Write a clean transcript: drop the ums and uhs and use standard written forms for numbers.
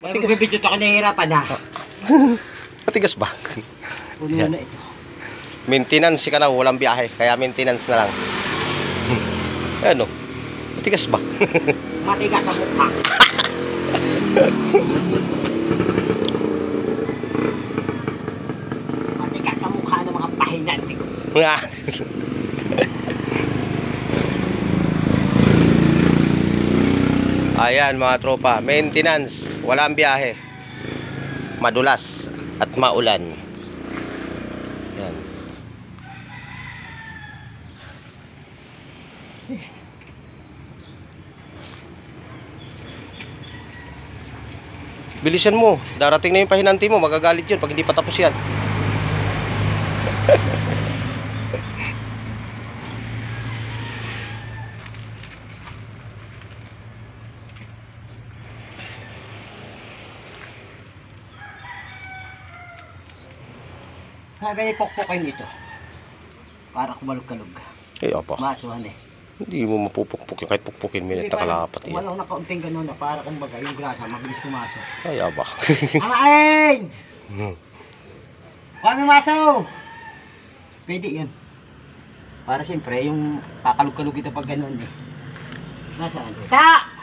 Kaya magbibidyo ito ka nahihirapan ha. Matigas ba? Puno Yan. na ito. Maintenance ka na, walang biyahe. Kaya maintenance na lang. Ano? Matigas ba? Matigas sa mukha. Matigas sa mukha ng mga pahinante ko. Ayan mga tropa, maintenance, walang biyahe, madulas at maulan. Yan. Bilisan mo, darating na yung pahinanti mo, magagalit yun pag hindi pa tapos yan. Kaya pokpokin ito. Para kumalog-kalog. Eh, apa. Masuhan eh. Hindi mo mapupukpuk yung kahit pukpukin minute na kalapat yan. Walang na kaunting gano'n na para kumbaga yung grasa mabilis pumasok. Ay, aba. Kamain! Kami maso! Pwede yan. Para siyempre yung kakalog-kalog ito pag gano'n eh. Nasaan? Ta!